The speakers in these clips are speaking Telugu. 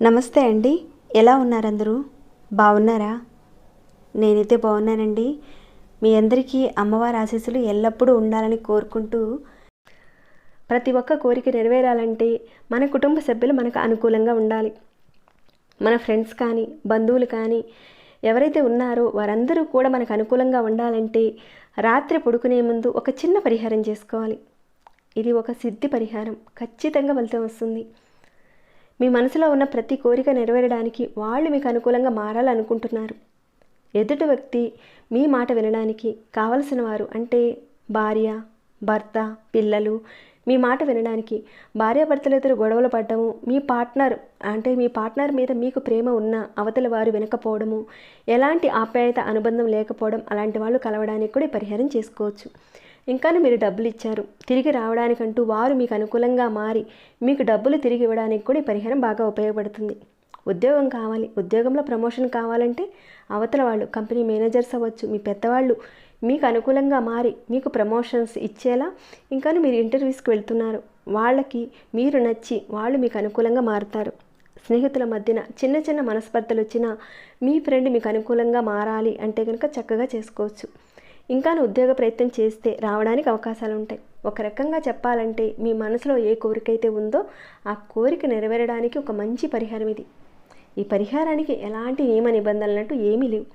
నమస్తే అండి, ఎలా ఉన్నారు అందరూ? బాగున్నారా? నేనైతే బాగున్నానండి. మీ అందరికీ అమ్మవారి ఆశీస్సులు ఎల్లప్పుడూ ఉండాలని కోరుకుంటూ, ప్రతి ఒక్క కోరిక నెరవేరాలంటే మన కుటుంబ సభ్యులు మనకు అనుకూలంగా ఉండాలి. మన ఫ్రెండ్స్ కానీ బంధువులు కానీ ఎవరైతే ఉన్నారో వారందరూ కూడా మనకు అనుకూలంగా ఉండాలంటే రాత్రి పడుకునే ముందు ఒక చిన్న పరిహారం చేసుకోవాలి. ఇది ఒక సిద్ధి పరిహారం, ఖచ్చితంగా ఫలితం వస్తుంది. మీ మనసులో ఉన్న ప్రతి కోరిక నెరవేరడానికి వాళ్ళు మీకు అనుకూలంగా మారాలనుకుంటున్నారు. ఎదుటి వ్యక్తి మీ మాట వినడానికి కావలసిన వారు అంటే భార్య, భర్త, పిల్లలు మీ మాట వినడానికి, భార్యాభర్తలు ఇద్దరు గొడవలు పడ్డము, మీ పార్ట్నర్ మీద మీకు ప్రేమ ఉన్న అవతల వారు వినకపోవడము, ఎలాంటి ఆప్యాయత అనుబంధం లేకపోవడం, అలాంటి వాళ్ళు కలవడానికి కూడా పరిహారం చేసుకోవచ్చు. ఇంకా మీరు డబ్బులు ఇచ్చారు, తిరిగి రావడానికంటూ వారు మీకు అనుకూలంగా మారి మీకు డబ్బులు తిరిగి ఇవ్వడానికి కూడా ఈ పరిహారం బాగా ఉపయోగపడుతుంది. ఉద్యోగం కావాలి, ఉద్యోగంలో ప్రమోషన్ కావాలంటే అవతల వాళ్ళు కంపెనీ మేనేజర్స్ అవ్వచ్చు, మీ పెద్దవాళ్ళు మీకు అనుకూలంగా మారి మీకు ప్రమోషన్స్ ఇచ్చేలా, ఇంకా మీరు ఇంటర్వ్యూస్కి వెళ్తున్నారు, వాళ్ళకి మీరు నచ్చి వాళ్ళు మీకు అనుకూలంగా మారుతారు. స్నేహితుల మధ్యన చిన్న చిన్న మనస్పర్ధలు వచ్చినా మీ ఫ్రెండ్ మీకు అనుకూలంగా మారాలి అంటే కనుక చక్కగా చేసుకోవచ్చు. ఇంకా ఉద్యోగ ప్రయత్నం చేస్తే రావడానికి అవకాశాలు ఉంటాయి. ఒక రకంగా చెప్పాలంటే మీ మనసులో ఏ కోరిక అయితే ఉందో ఆ కోరిక నెరవేరడానికి ఒక మంచి పరిహారం ఇది. ఈ పరిహారానికి ఎలాంటి నియమ నిబంధనలంటూ ఏమీ లేవు.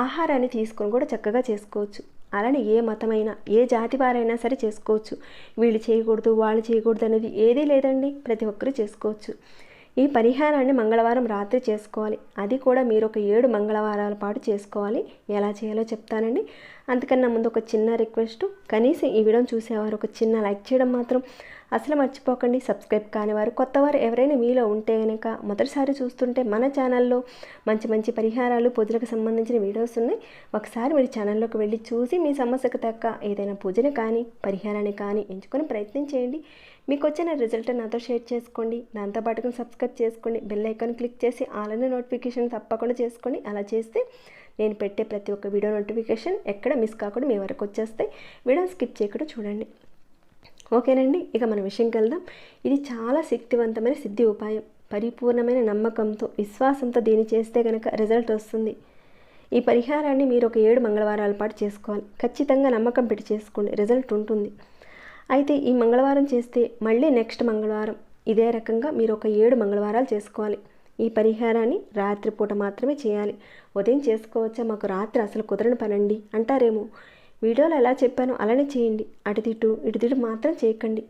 ఆహారాన్ని తీసుకొని కూడా చక్కగా చేసుకోవచ్చు. అలానే ఏ మతమైనా ఏ జాతి వారైనా సరే చేసుకోవచ్చు. వీళ్ళు చేయకూడదు వాళ్ళు చేయకూడదు అనేది ఏదీ లేదండి, ప్రతి ఒక్కరూ చేసుకోవచ్చు. ఈ పరిహారాన్ని మంగళవారం రాత్రి చేసుకోవాలి. అది కూడా మీరు ఒక 7 మంగళవారాల పాటు చేసుకోవాలి. ఎలా చేయాలో చెప్తానండి. అంతకన్నా ముందు ఒక చిన్న రిక్వెస్ట్, కనీసం ఈ వీడియోని చూసేవారు ఒక చిన్న లైక్ చేయడం మాత్రం అసలు మర్చిపోకండి. సబ్స్క్రైబ్ కానివారు, కొత్తవారు ఎవరైనా మీలో ఉంటే కనుక మొదటిసారి చూస్తుంటే మన ఛానల్లో మంచి మంచి పరిహారాలు, పూజలకు సంబంధించిన వీడియోస్ ఉన్నాయి. ఒకసారి మీరు ఛానల్లోకి వెళ్ళి చూసి మీ సమస్యకు తగ్గ ఏదైనా పూజని కానీ పరిహారాన్ని కానీ ఎంచుకొని ప్రయత్నం చేయండి. మీకు వచ్చిన రిజల్ట్ నాతో షేర్ చేసుకోండి. దాంతోపాటుగా సబ్స్క్రైబ్ చేసుకోండి. బెల్ ఐకాన్ క్లిక్ చేసి ఆల్ అనే నోటిఫికేషన్ తప్పకుండా చేసుకోండి. అలా చేస్తే నేను పెట్టే ప్రతి ఒక్క వీడియో నోటిఫికేషన్ ఎక్కడ మిస్ కాకుండా మీ వరకు వచ్చేస్తాయి. వీడియో స్కిప్ చేయకుండా చూడండి. ఓకేనండి, ఇక మన విషయంకి వెళ్దాం. ఇది చాలా శక్తివంతమైన సిద్ధి ఉపాయం. పరిపూర్ణమైన నమ్మకంతో, విశ్వాసంతో దీన్ని చేస్తే కనుక రిజల్ట్ వస్తుంది. ఈ పరిహారాన్ని మీరు ఒక 7 మంగళవారాల పాటు చేసుకోవాలి. ఖచ్చితంగా నమ్మకం పెట్టి చేసుకోండి, రిజల్ట్ ఉంటుంది. అయితే ఈ మంగళవారం చేస్తే మళ్ళీ నెక్స్ట్ మంగళవారం ఇదే రకంగా మీరు ఒక 7 మంగళవారాలు చేసుకోవాలి. ఈ పరిహారాన్ని రాత్రిపూట మాత్రమే చేయాలి. ఉదయం చేసుకోవచ్చా, మాకు రాత్రి అసలు కుదరని పనండి అంటారేమో. వీడియోలో ఎలా చెప్పానో అలానే చేయండి. అటు తిట్టు మాత్రం చేయకండి.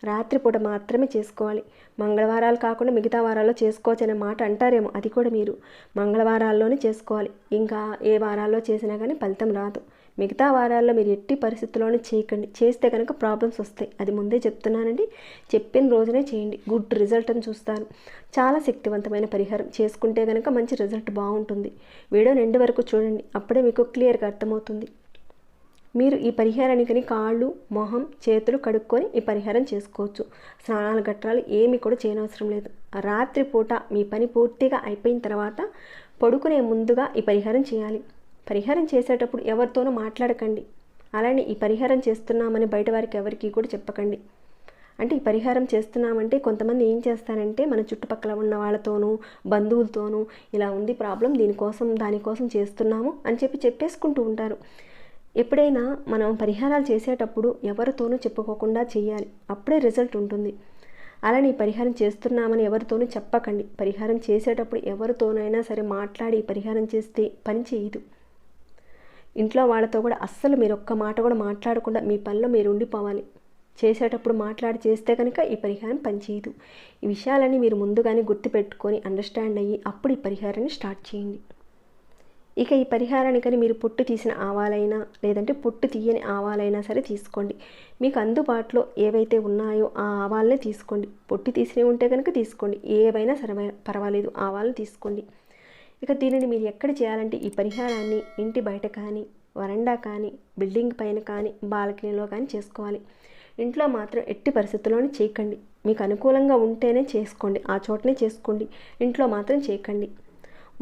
రాత్రిపూట మాత్రమే చేసుకోవాలి. మంగళవారాలు కాకుండా మిగతా వారాల్లో చేసుకోవచ్చు అనే మాట అంటారేమో, అది కూడా మీరు మంగళవారాల్లోనే చేసుకోవాలి. ఇంకా ఏ వారాల్లో చేసినా కానీ ఫలితం రాదు. మిగతా వారాల్లో మీరు ఎట్టి పరిస్థితుల్లోనే చేయకండి. చేస్తే కనుక ప్రాబ్లమ్స్ వస్తాయి, అది ముందే చెప్తున్నానండి. చెప్పిన రోజునే చేయండి, గుడ్ రిజల్ట్ అని చూస్తాను. చాలా శక్తివంతమైన పరిహారం, చేసుకుంటే కనుక మంచి రిజల్ట్ బాగుంటుంది. వీడియోని ఎండ్ వరకు చూడండి, అప్పుడే మీకు క్లియర్గా అర్థమవుతుంది. మీరు ఈ పరిహారానికి కాళ్ళు, మొహం, చేతులు కడుక్కొని ఈ పరిహారం చేసుకోవచ్చు. స్నానాలు గట్రాలు ఏమి కూడా చేయనవసరం లేదు. రాత్రిపూట మీ పని పూర్తిగా అయిపోయిన తర్వాత పడుకునే ముందుగా ఈ పరిహారం చేయాలి. పరిహారం చేసేటప్పుడు ఎవరితోనూ మాట్లాడకండి. అలానే ఈ పరిహారం చేస్తున్నామని బయట వారికి ఎవరికి కూడా చెప్పకండి. అంటే ఈ పరిహారం చేస్తున్నామంటే కొంతమంది ఏం చేస్తారంటే మన చుట్టుపక్కల ఉన్న వాళ్ళతోనూ బంధువులతోనూ ఇలా ఉంది ప్రాబ్లం, దానికోసం చేస్తున్నాము అని చెప్పేసుకుంటూ ఉంటారు. ఎప్పుడైనా మనం పరిహారాలు చేసేటప్పుడు ఎవరితోనూ చెప్పుకోకుండా చేయాలి, అప్పుడే రిజల్ట్ ఉంటుంది. అలానే ఈ పరిహారం చేస్తున్నామని ఎవరితోనూ చెప్పకండి. పరిహారం చేసేటప్పుడు ఎవరితోనైనా సరే మాట్లాడి పరిహారం చేస్తే పని చేయదు. ఇంట్లో వాళ్ళతో కూడా అస్సలు మీరు ఒక్క మాట కూడా మాట్లాడకుండా మీ పనిలో మీరు ఉండిపోవాలి. చేసేటప్పుడు మాట్లాడి చేస్తే కనుక ఈ పరిహారం పనిచేయదు. ఈ విషయాలన్నీ మీరు ముందుగానే గుర్తుపెట్టుకొని అండర్స్టాండ్ అయ్యి అప్పుడు ఈ పరిహారాన్ని స్టార్ట్ చేయండి. ఇక ఈ పరిహారానికని మీరు పొట్టు తీసిన ఆవాలైనా లేదంటే పొట్టు తీయని ఆవాలైనా సరే తీసుకోండి. మీకు అందుబాటులో ఏవైతే ఉన్నాయో ఆ ఆవాలనే తీసుకోండి. పొట్టు తీసినవి ఉంటే కనుక తీసుకోండి, ఏవైనా సరే పర్వాలేదు, ఆవాలను తీసుకోండి. ఇక దీనిని మీరు ఎక్కడ చేయాలంటే ఈ పరిహారాన్ని ఇంటి బయట కానీ, వరండా కానీ, బిల్డింగ్ పైన కానీ, బాల్కనీలో కానీ చేసుకోవాలి. ఇంట్లో మాత్రం ఎట్టి పరిస్థితుల్లోనే చేయకండి. మీకు అనుకూలంగా ఉంటేనే చేసుకోండి, ఆ చోటనే చేసుకోండి. ఇంట్లో మాత్రం చేయకండి.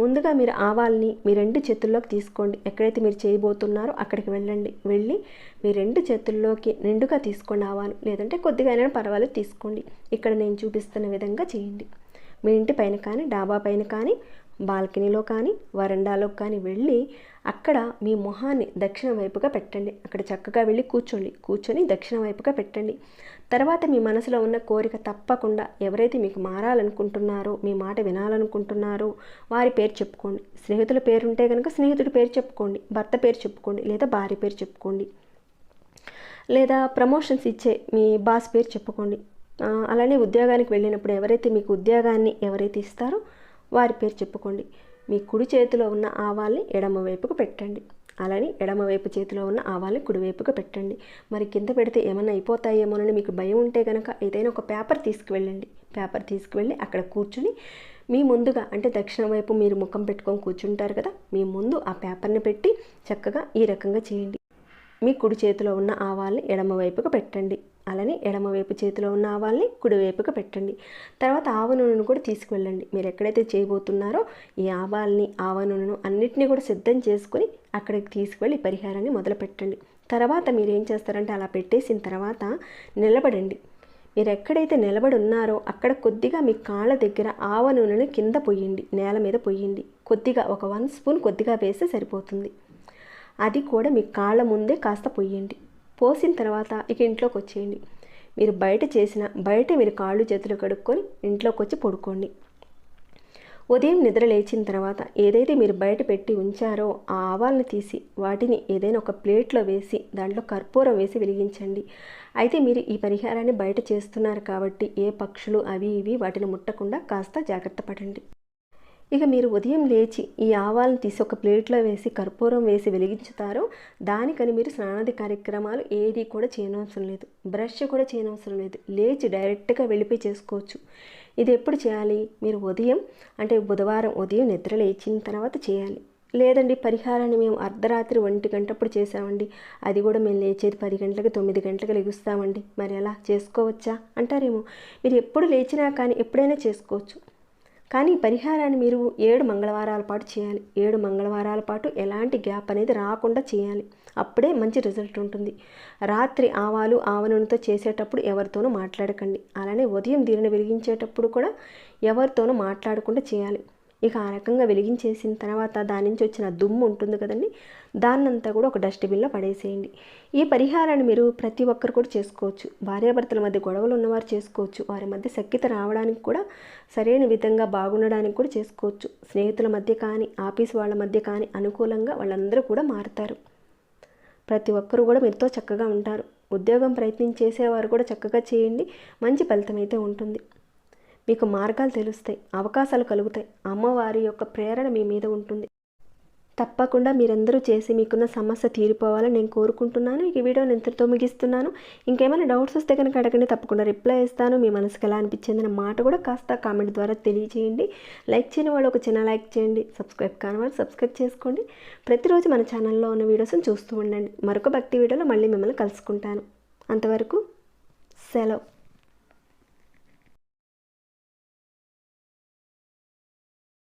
ముందుగా మీరు ఆవాల్ని మీ 2 చేతుల్లోకి తీసుకోండి. ఎక్కడైతే మీరు చేయబోతున్నారో అక్కడికి వెళ్ళండి. వెళ్ళి మీ 2 చేతుల్లోకి నిండుగా తీసుకోండి ఆవాలు, లేదంటే కొద్దిగా అయినా పర్వాలేదు తీసుకోండి. ఇక్కడ నేను చూపిస్తున్న విధంగా చేయండి. మీ ఇంటి పైన కానీ, డాబా పైన కానీ, బాల్కనీలో కానీ, వరండాలో కానీ వెళ్ళి అక్కడ మీ మొహాన్ని దక్షిణ వైపుగా పెట్టండి. అక్కడ చక్కగా వెళ్ళి కూర్చొని దక్షిణ వైపుగా పెట్టండి. తర్వాత మీ మనసులో ఉన్న కోరిక తప్పకుండా ఎవరైతే మీకు మారాలనుకుంటున్నారో, మీ మాట వినాలనుకుంటున్నారో వారి పేరు చెప్పుకోండి. స్నేహితుల పేరు ఉంటే కనుక స్నేహితుడి పేరు చెప్పుకోండి, భర్త పేరు చెప్పుకోండి, లేదా భార్య పేరు చెప్పుకోండి, లేదా ప్రమోషన్స్ ఇచ్చే మీ బాస్ పేరు చెప్పుకోండి. అలానే ఉద్యోగానికి వెళ్ళినప్పుడు ఎవరైతే మీకు ఉద్యోగాన్ని ఎవరైతే ఇస్తారో వారి పేరు చెప్పుకోండి. మీ కుడి చేతిలో ఉన్న ఆవాల్ని ఎడమ వైపుకు పెట్టండి. అలానే ఎడమవైపు చేతిలో ఉన్న ఆవాల్ని కుడివైపుగా పెట్టండి. మరి కింద పెడితే ఏమన్నా అయిపోతాయేమోనని మీకు భయం ఉంటే కనుక ఏదైనా ఒక పేపర్ తీసుకువెళ్ళండి. పేపర్ తీసుకువెళ్ళి అక్కడ కూర్చుని మీ ముందుగా, అంటే దక్షిణ వైపు మీరు ముఖం పెట్టుకొని కూర్చుంటారు కదా, మీ ముందు ఆ పేపర్ని పెట్టి చక్కగా ఈ రకంగా చేయండి. మీ కుడి చేతిలో ఉన్న ఆవాల్ని ఎడమవైపుగా పెట్టండి. అలానే ఎడమవైపు చేతిలో ఉన్న ఆవాల్ని కుడివైపుగా పెట్టండి. తర్వాత ఆవ నూనెను కూడా తీసుకువెళ్ళండి. మీరు ఎక్కడైతే చేయబోతున్నారో ఈ ఆవాల్ని, ఆవ నూనెను అన్నిటినీ కూడా సిద్ధం చేసుకొని అక్కడికి తీసుకువెళ్ళి పరిహారాన్ని మొదలు పెట్టండి. తర్వాత మీరు ఏం చేస్తారంటే అలా పెట్టేసిన తర్వాత నిలబడండి. మీరు ఎక్కడైతే నిలబడి ఉన్నారో అక్కడ కొద్దిగా మీ కాళ్ళ దగ్గర ఆవ నూనెను కింద పొయ్యండి, నేల మీద పొయ్యండి. కొద్దిగా ఒక 1 స్పూన్ కొద్దిగా వేస్తే సరిపోతుంది. అది కూడా మీ కాళ్ళ ముందే కాస్త పొయ్యండి. పోసిన తర్వాత ఇక ఇంట్లోకి వచ్చేయండి. మీరు బయట మీరు కాళ్ళు చేతులు కడుక్కొని ఇంట్లోకి వచ్చి పడుకోండి. ఉదయం నిద్ర లేచిన తర్వాత ఏదైతే మీరు బయట పెట్టి ఉంచారో ఆ ఆవాలను తీసి వాటిని ఏదైనా ఒక ప్లేట్లో వేసి దాంట్లో కర్పూరం వేసి వెలిగించండి. అయితే మీరు ఈ పరిహారాన్ని బయట చేస్తున్నారు కాబట్టి ఏ పక్షులు అవి ఇవి వాటిని ముట్టకుండా కాస్త జాగ్రత్త పడండి. ఇక మీరు ఉదయం లేచి ఈ ఆవాలను తీసి ఒక ప్లేట్లో వేసి కర్పూరం వేసి వెలిగించుతారో దానికని మీరు స్నానాది కార్యక్రమాలు ఏది కూడా చేయనవసరం లేదు, బ్రష్ కూడా చేయనవసరం లేదు. లేచి డైరెక్ట్గా వెళ్ళిపోయి చేసుకోవచ్చు. ఇది ఎప్పుడు చేయాలి? మీరు ఉదయం, అంటే బుధవారం ఉదయం నిద్ర లేచిన తర్వాత చేయాలి. లేదండి పరిహారాన్ని మేము అర్ధరాత్రి 1 గంటప్పుడు చేసామండి, అది కూడా మేము లేచేది 10 గంటలకు 9 గంటలకు లెగుస్తామండి, మరి ఎలా చేసుకోవచ్చా అంటారేమో. మీరు ఎప్పుడు లేచినా కానీ ఎప్పుడైనా చేసుకోవచ్చు. కానీ పరిహారాన్ని మీరు 7 మంగళవారాల పాటు చేయాలి. 7 మంగళవారాల పాటు ఎలాంటి గ్యాప్ అనేది రాకుండా చేయాలి. అప్పుడే మంచి రిజల్ట్ ఉంటుంది. రాత్రి ఆవాలు, ఆవ నూనెతో చేసేటప్పుడు ఎవరితోనూ మాట్లాడకండి. అలానే ఉదయం దీనిని వెలిగించేటప్పుడు కూడా ఎవరితోనూ మాట్లాడకుండా చేయాలి. ఇక ఆ రకంగా వెలిగించేసిన తర్వాత దాని నుంచి వచ్చిన దుమ్ము ఉంటుంది కదండి, దాన్నంతా కూడా ఒక డస్ట్బిన్లో పడేసేయండి. ఈ పరిహారాన్ని మీరు ప్రతి ఒక్కరు కూడా చేసుకోవచ్చు. భార్యాభర్తల మధ్య గొడవలు ఉన్నవారు చేసుకోవచ్చు. వారి మధ్య సఖ్యత రావడానికి కూడా, సరైన విధంగా బాగుండడానికి కూడా చేసుకోవచ్చు. స్నేహితుల మధ్య కానీ, ఆఫీస్ వాళ్ళ మధ్య కానీ అనుకూలంగా వాళ్ళందరూ కూడా మారుతారు. ప్రతి ఒక్కరు కూడా మీతో చక్కగా ఉంటారు. ఉద్యోగం ప్రయత్నం చేసేవారు కూడా చక్కగా చేయండి, మంచి ఫలితం అయితే ఉంటుంది. మీకు మార్గాలు తెలుస్తాయి, అవకాశాలు కలుగుతాయి. అమ్మవారి యొక్క ప్రేరణ మీ మీద ఉంటుంది. తప్పకుండా మీరందరూ చేసి మీకున్న సమస్య తీరిపోవాలని నేను కోరుకుంటున్నాను. ఈ వీడియోని ఇంతటితో ముగిస్తున్నాను. ఇంకేమైనా డౌట్స్ వస్తే కనుక అడగండి, తప్పకుండా రిప్లై ఇస్తాను. మీ మనసుకు ఎలా అనిపించిందన్న మాట కూడా కాస్త కామెంట్ ద్వారా తెలియజేయండి. లైక్ చేయని వాళ్ళు ఒక చిన్న లైక్ చేయండి. సబ్స్క్రైబ్ కాని వాళ్ళు సబ్స్క్రైబ్ చేసుకోండి. ప్రతిరోజు మన ఛానల్లో ఉన్న వీడియోస్ని చూస్తూ ఉండండి. మరొక భక్తి వీడియోలో మళ్ళీ మిమ్మల్ని కలుసుకుంటాను. అంతవరకు సెలవు.